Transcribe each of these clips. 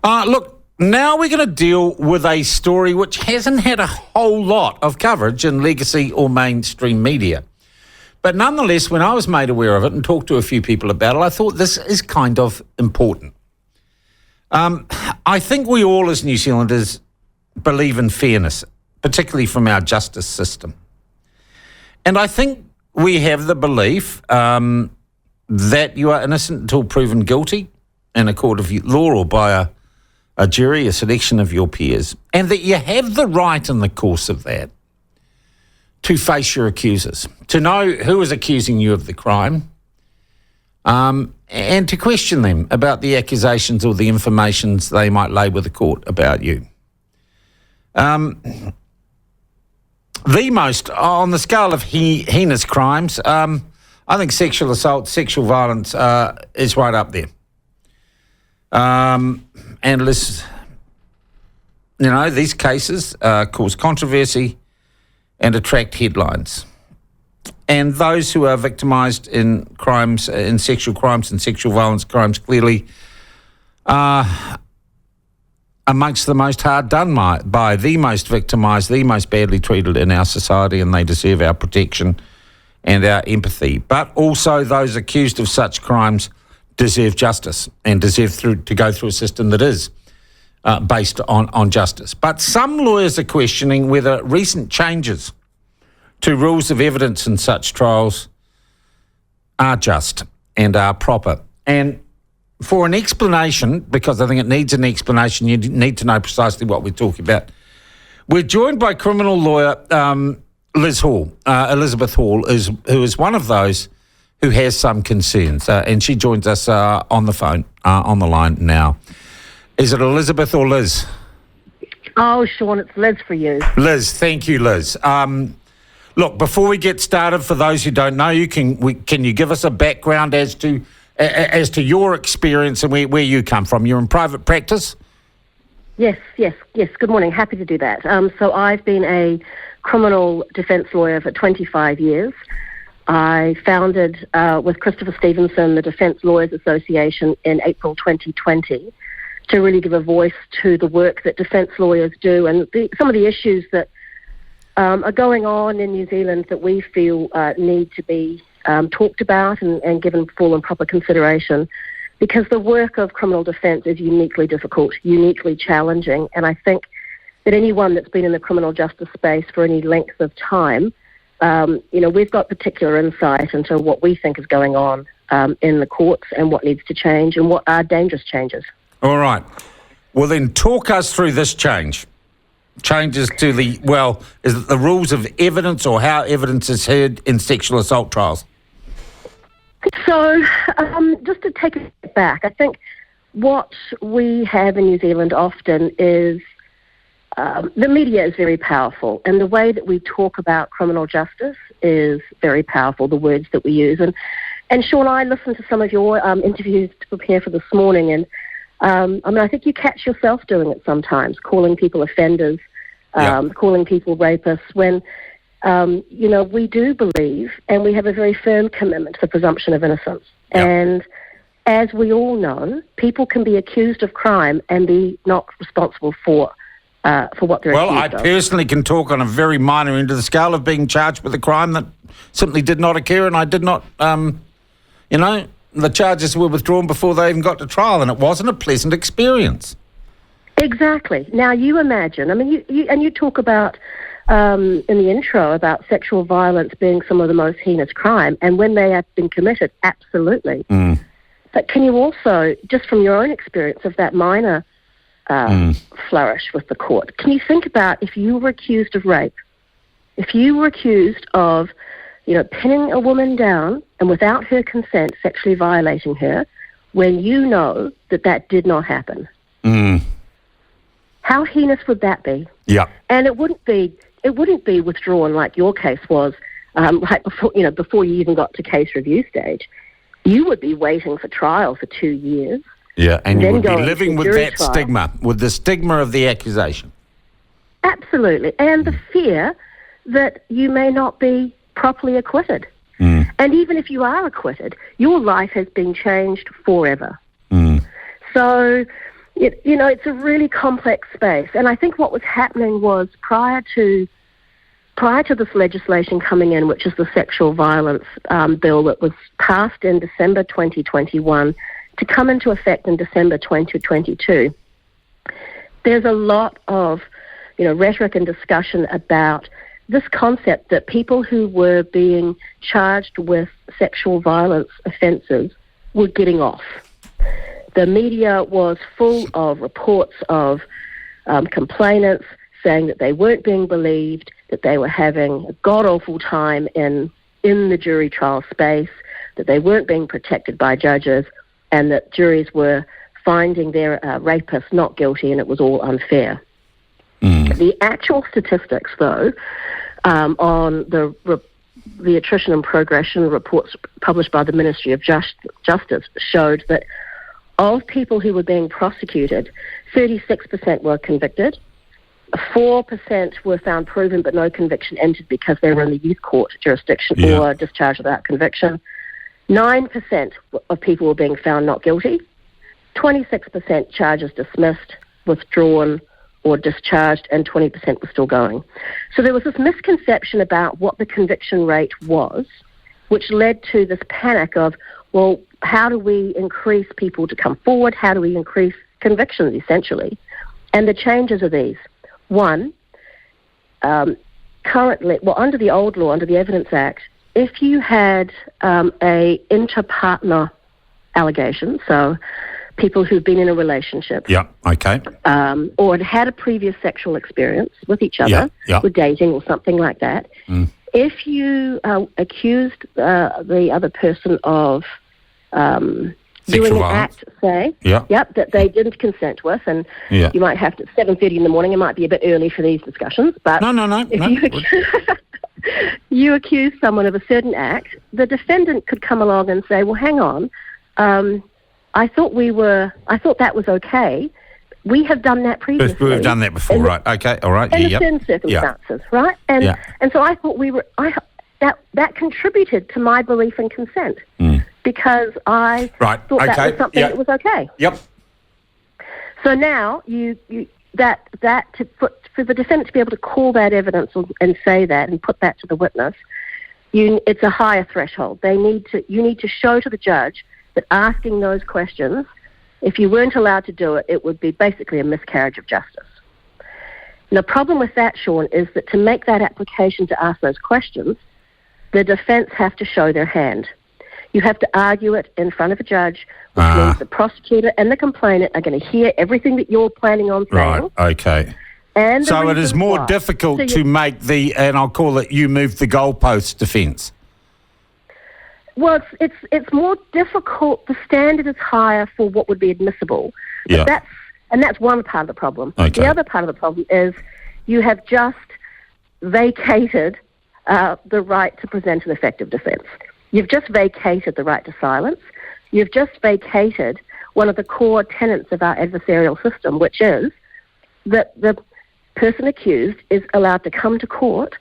Look, now we're going to deal with a story which hasn't had a whole lot of coverage in legacy or mainstream media. But nonetheless, when I was made aware of it and talked to a few people about it, I thought this is kind of important. I think we all as New Zealanders believe in fairness, particularly from our justice system. And I think we have the belief that you are innocent until proven guilty in a court of law or by a jury, a selection of your peers, and that you have the right in the course of that to face your accusers, to know who is accusing you of the crime, and to question them about the accusations or the informations they might lay with the court about you. The most, on the scale of heinous crimes, I think sexual assault, sexual violence is right up there. And these cases cause controversy and attract headlines. And those who are victimised in crimes, in sexual crimes and sexual violence crimes, clearly are amongst the most hard done by, the most victimised, the most badly treated in our society, and they deserve our protection and our empathy. But also those accused of such crimes deserve justice and deserve to go through a system that is based on justice. But some lawyers are questioning whether recent changes to rules of evidence in such trials are just and are proper. And for an explanation, because I think it needs an explanation, you need to know precisely what we're talking about. We're joined by criminal lawyer Elizabeth Hall, who is one of those who has some concerns, and she joins us on the phone, on the line now. Is it Elizabeth or Liz? Oh, Sean, it's Liz for you. Liz, thank you, Liz. Look, before we get started, for those who don't know you, can you give us a background as to your experience and where you come from? You're in private practice? Yes. Good morning. Happy to do that. So I've been a criminal defence lawyer for 25 years. I founded, with Christopher Stevenson, the Defence Lawyers Association in April 2020 to really give a voice to the work that defence lawyers do and some of the issues that are going on in New Zealand that we feel need to be talked about and given full and proper consideration, because the work of criminal defence is uniquely difficult, uniquely challenging, and I think that anyone that's been in the criminal justice space for any length of time, we've got particular insight into what we think is going on in the courts and what needs to change and what are dangerous changes. All right. Well, then talk us through this change. Changes to is it the rules of evidence or how evidence is heard in sexual assault trials? So, just to take a step back, I think what we have in New Zealand often is the media is very powerful, and the way that we talk about criminal justice is very powerful, the words that we use. And Sean, I listened to some of your interviews to prepare for this morning, and I think you catch yourself doing it sometimes, calling people offenders, calling people rapists, when, we do believe, and we have a very firm commitment to the presumption of innocence. Yep. And as we all know, people can be accused of crime and be not responsible for what they're accused of. Well, I personally can talk on a very minor end of the scale of being charged with a crime that simply did not occur, and I did not, the charges were withdrawn before they even got to trial, and it wasn't a pleasant experience. Exactly. Now, you imagine, you talk about, in the intro, about sexual violence being some of the most heinous crime, and when they have been committed, absolutely. Mm. But can you also, just from your own experience of that minor flourish with the court, can you think about if you were accused of rape, if you were accused of pinning a woman down and without her consent sexually violating her when you know that did not happen. Mm. How heinous would that be? Yeah. And it wouldn't be withdrawn like your case was, right before you even got to case review stage. You would be waiting for trial for 2 years. Yeah, and you would be living with that stigma, with the stigma of the accusation. Absolutely. And the fear that you may not be properly acquitted. Mm. And even if you are acquitted, your life has been changed forever. Mm. So It's a really complex space. And I think what was happening was prior to this legislation coming in, which is the sexual violence bill that was passed in December 2021 to come into effect in December 2022, there's a lot of rhetoric and discussion about this concept that people who were being charged with sexual violence offences were getting off. The media was full of reports of complainants saying that they weren't being believed, that they were having a god-awful time in the jury trial space, that they weren't being protected by judges, and that juries were finding their rapists not guilty, and it was all unfair. The actual statistics, though, on the attrition and progression reports published by the Ministry of Justice showed that of people who were being prosecuted, 36% were convicted, 4% were found proven but no conviction entered because they were in the youth court jurisdiction or discharged without conviction. 9% of people were being found not guilty, 26% charges dismissed, withdrawn, or discharged, and 20% were still going. So there was this misconception about what the conviction rate was, which led to this panic of, well, how do we increase people to come forward? How do we increase convictions, essentially? And the changes are these. One, currently, under the old law, under the Evidence Act, if you had a inter-partner allegation, so people who've been in a relationship, or had a previous sexual experience with each other, with dating or something like that, if you accused the other person of doing an act, say, that they didn't consent with, and you might have to, 7:30 in the morning, it might be a bit early for these discussions, but you accuse someone of a certain act, the defendant could come along and say, well, hang on, I thought that was okay. We have done that previously. We've done that before, right? Okay, all right. In certain circumstances, right? And so I thought that contributed to my belief in consent because I thought that was something that was okay. Yep. So now for the defendant to be able to call that evidence and say that and put that to the witness, it's a higher threshold. You need to show to the judge that asking those questions, if you weren't allowed to do it, it would be basically a miscarriage of justice. And the problem with that, Sean, is that to make that application to ask those questions, the defence have to show their hand. You have to argue it in front of a judge, which means the prosecutor and the complainant are going to hear everything that you're planning on saying. Right, okay. And so it is more difficult to make and I'll call it, you move the goalpost defence. Well, it's more difficult. The standard is higher for what would be admissible. But that's one part of the problem. Okay. The other part of the problem is you have just vacated the right to present an effective defence. You've just vacated the right to silence. You've just vacated one of the core tenets of our adversarial system, which is that the person accused is allowed to come to court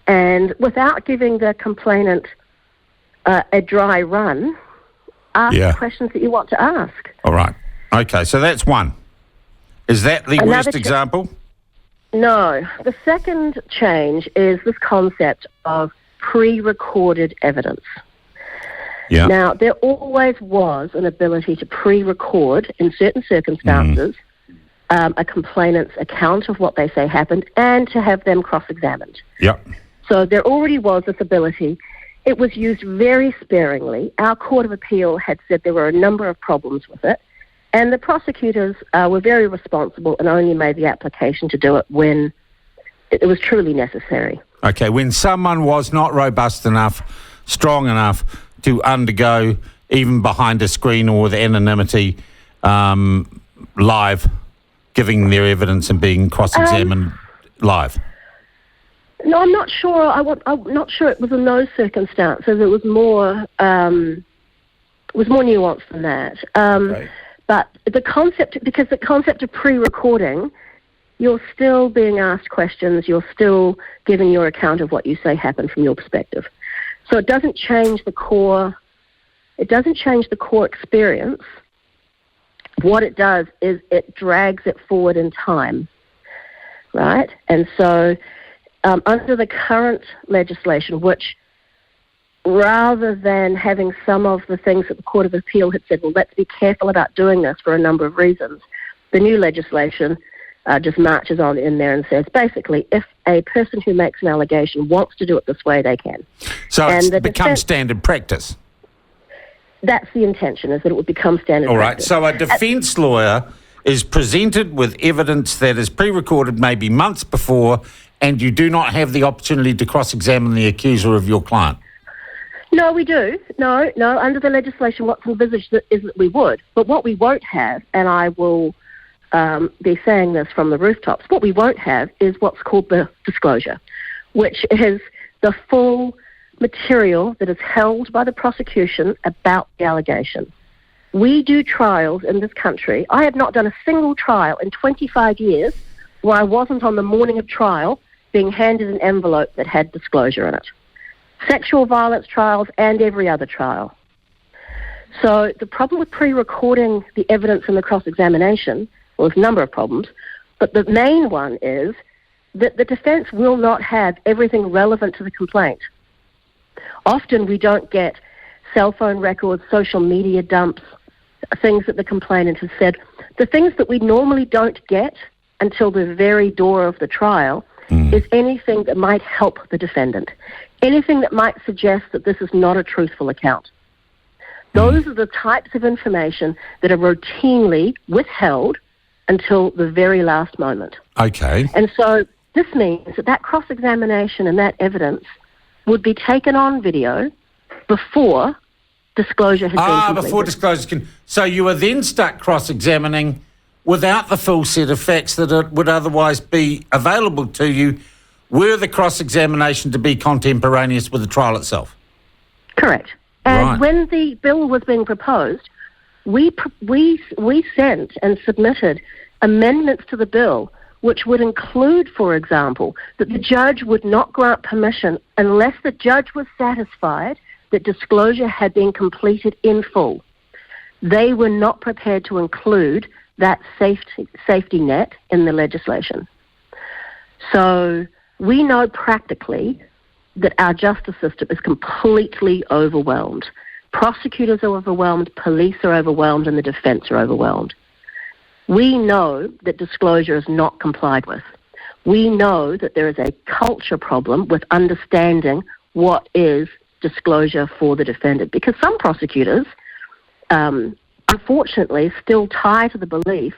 and, without giving the complainant a dry run, ask the questions that you want to ask. All right. Okay, so that's one. Is that the worst example? No. The second change is this concept of pre-recorded evidence. Yeah. Now, there always was an ability to pre-record, in certain circumstances, a complainant's account of what they say happened and to have them cross-examined. Yep. So there already was this ability. It was used very sparingly. Our Court of Appeal had said there were a number of problems with it, and the prosecutors were very responsible and only made the application to do it when it was truly necessary. Okay, when someone was not robust enough, strong enough to undergo, even behind a screen or with anonymity, live, giving their evidence and being cross-examined live. No, I'm not sure. I'm not sure it was in those circumstances. It was more nuanced than that. Okay. But the concept of pre-recording, you're still being asked questions. You're still giving your account of what you say happened from your perspective. So it doesn't change the core. It doesn't change the core experience what it does is it drags it forward in time, right? And so under the current legislation, which rather than having some of the things that the Court of Appeal had said, well, let's be careful about doing this for a number of reasons, the new legislation just marches on in there and says, basically, if a person who makes an allegation wants to do it this way, they can. So it becomes standard practice. That's the intention, is that it would become standard practice. All right, so a defence lawyer is presented with evidence that is pre-recorded maybe months before, and you do not have the opportunity to cross-examine the accuser of your client. No, we do. No. Under the legislation, what's envisaged is that we would. But what we won't have, and I will be saying this from the rooftops, what we won't have is what's called the disclosure, which is the full material that is held by the prosecution about the allegation. We do trials in this country. I have not done a single trial in 25 years where I wasn't on the morning of trial being handed an envelope that had disclosure in it. Sexual violence trials and every other trial. So the problem with pre-recording the evidence in the cross-examination, well, there's a number of problems, but the main one is that the defence will not have everything relevant to the complaint. Often we don't get cell phone records, social media dumps, things that the complainant has said. The things that we normally don't get until the very door of the trial is anything that might help the defendant, anything that might suggest that this is not a truthful account. Those are the types of information that are routinely withheld until the very last moment. Okay. And so this means that cross-examination and that evidence would be taken on video before disclosure has been completed. Before disclosure So you are then stuck cross-examining without the full set of facts that would otherwise be available to you were the cross-examination to be contemporaneous with the trial itself. Correct. And when the bill was being proposed, we sent and submitted amendments to the bill which would include, for example, that the judge would not grant permission unless the judge was satisfied that disclosure had been completed in full. They were not prepared to include that safety net in the legislation. So we know practically that our justice system is completely overwhelmed. Prosecutors are overwhelmed, police are overwhelmed, and the defence are overwhelmed. We know that disclosure is not complied with. We know that there is a culture problem with understanding what is disclosure for the defendant, because some prosecutors, unfortunately, still tie to the belief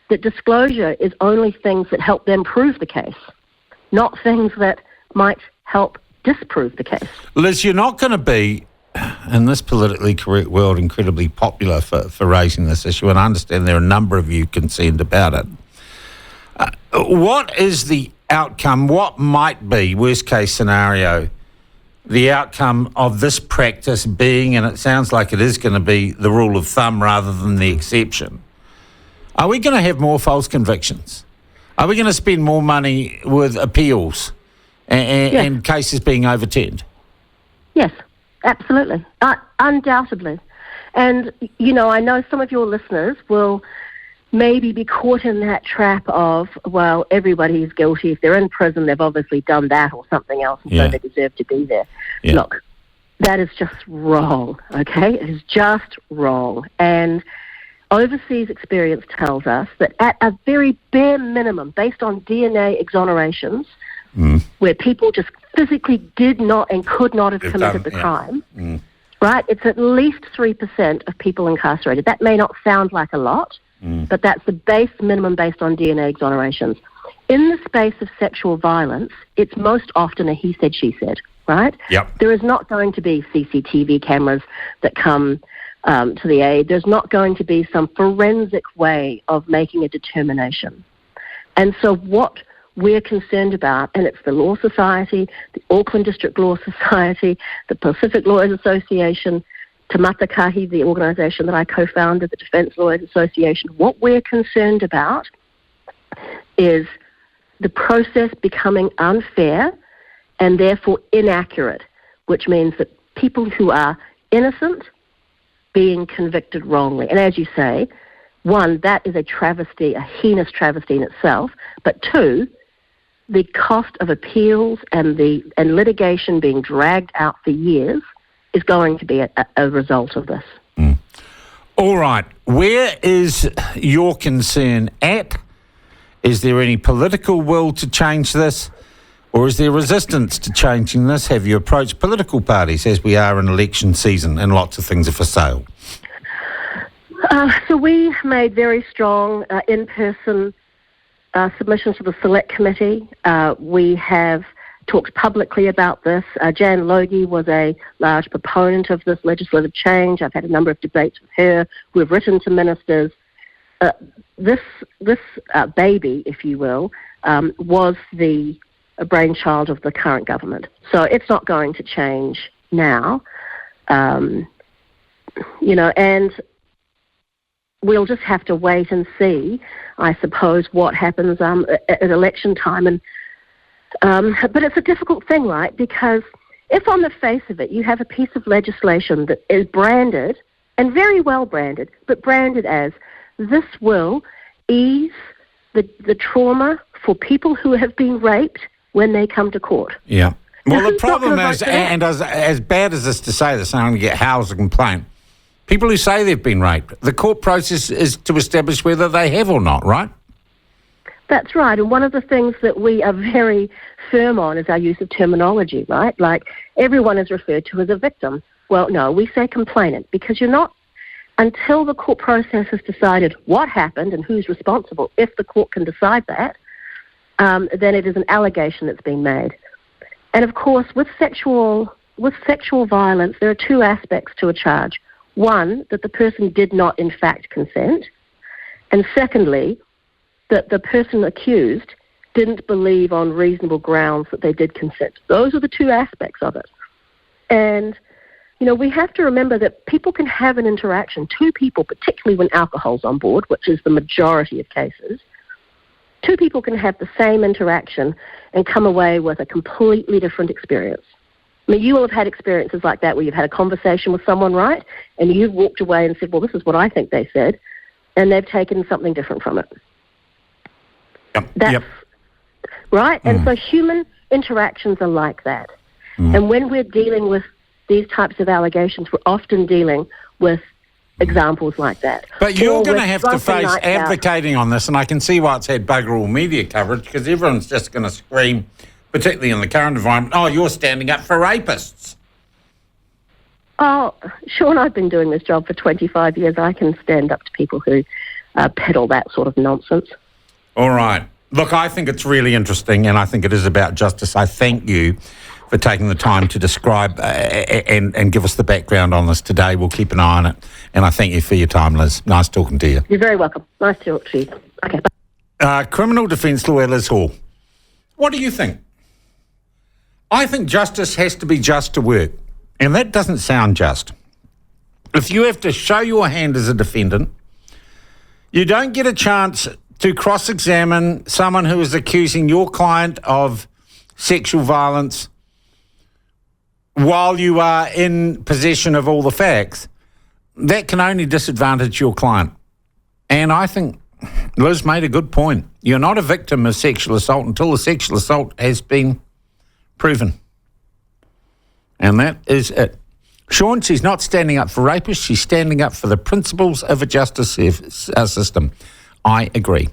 that disclosure is only things that help them prove the case, not things that might help disprove the case. Liz, you're not going to be, in this politically correct world, incredibly popular for raising this issue, and I understand there are a number of you concerned about it. What is the outcome? What might be, worst case scenario, the outcome of this practice being, and it sounds like it is going to be the rule of thumb rather than the exception? Are we going to have more false convictions? Are we going to spend more money with appeals and cases being overturned? Yes, absolutely. Undoubtedly. And, you know, I know some of your listeners will maybe be caught in that trap of, well, everybody is guilty. If they're in prison, they've obviously done that or something else, and so they deserve to be there. Yeah. Look, that is just wrong, okay? It is just wrong. And overseas experience tells us that at a very bare minimum, based on DNA exonerations, where people just physically did not and could not have committed the crime, right? It's at least 3% of people incarcerated. That may not sound like a lot, but that's the base minimum based on DNA exonerations. In the space of sexual violence, it's most often a he said, she said, right? Yep. There is not going to be CCTV cameras that come to the aid. There's not going to be some forensic way of making a determination. And so what we're concerned about, and it's the Law Society, the Auckland District Law Society, the Pacific Lawyers Association, Te Matakahi, the organisation that I co-founded, the Defence Lawyers Association, what we're concerned about is the process becoming unfair and therefore inaccurate, which means that people who are innocent being convicted wrongly. And as you say, one, that is a travesty, a heinous travesty in itself. But two, the cost of appeals and litigation being dragged out for years is going to be a result of this. All right. Where is your concern at? Is there any political will to change this? Or is there resistance to changing this? Have you approached political parties as we are in election season and lots of things are for sale? So we made very strong in-person submissions to the Select Committee. We have talked publicly about this. Jan Logie was a large proponent of this legislative change. I've had a number of debates with her. We've written to ministers. This baby, if you will, was the brainchild of the current government. So it's not going to change now. And we'll just have to wait and see, I suppose, what happens at election time. But it's a difficult thing, right? Because if on the face of it you have a piece of legislation that is branded, and very well branded, but branded as this will ease the trauma for people who have been raped when they come to court. Yeah. Well, Now, the problem is, and as bad as this to say this, I'm going to get housed a complaint. People who say they've been raped, the court process is to establish whether they have or not, right? That's right. And one of the things that we are very firm on is our use of terminology, right? Like everyone is referred to as a victim. Well, no, we say complainant because you're not, until the court process has decided what happened and who's responsible, if the court can decide that, then it is an allegation that's been made. And of course, with sexual violence, there are two aspects to a charge. One, that the person did not in fact consent. And secondly, that the person accused didn't believe on reasonable grounds that they did consent. Those are the two aspects of it. And, we have to remember that people can have an interaction, two people, particularly when alcohol's on board, which is the majority of cases, two people can have the same interaction and come away with a completely different experience. I mean, you will have had experiences like that where you've had a conversation with someone, right? And you've walked away and said, well, this is what I think they said, and they've taken something different from it. That's right. And so human interactions are like that. And when we're dealing with these types of allegations, we're often dealing with examples like that. But you're going to have to face advocating on this, and I can see why it's had bugger all media coverage, because everyone's just going to scream, particularly in the current environment, oh, you're standing up for rapists. Oh, Sean, I've been doing this job for 25 years. I can stand up to people who peddle that sort of nonsense. All right. Look, I think it's really interesting, and I think it is about justice. I thank you for taking the time to describe and give us the background on this today. We'll keep an eye on it, and I thank you for your time, Liz. Nice talking to you. You're very welcome. Nice to talk to you. Okay, bye. Criminal defence lawyer Liz Hall. What do you think? I think justice has to be just to work, and that doesn't sound just. If you have to show your hand as a defendant, you don't get a chance to cross-examine someone who is accusing your client of sexual violence while you are in possession of all the facts. That can only disadvantage your client. And I think Liz made a good point. You're not a victim of sexual assault until the sexual assault has been proven. And that is it. Sean, she's not standing up for rapists. She's standing up for the principles of a justice system. I agree.